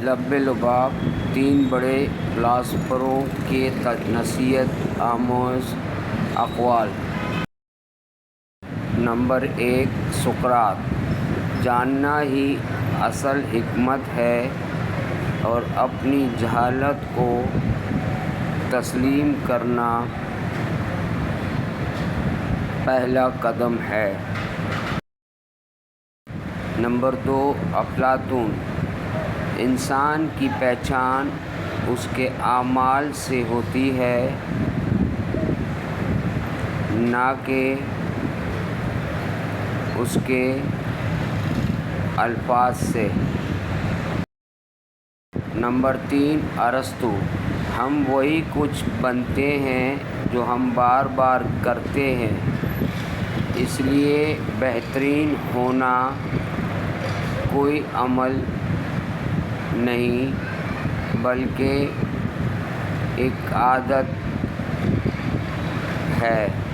लब्बे-लुबाब 3 बड़े फ़िलासफ़रों के नसीहत आमोज़ अक़वाल। नंबर 1, सुक़रात। जानना ही असल हिकमत है और अपनी जहालत को तस्लीम करना पहला कदम है। नंबर 2, अफ़लातून। इंसान की पहचान उसके आमाल से होती है, ना कि उसके अल्फाज से। नंबर 3, अरस्तू। हम वही कुछ बनते हैं जो हम बार बार करते हैं, इसलिए बेहतरीन होना कोई अमल नहीं बल्कि एक आदत है।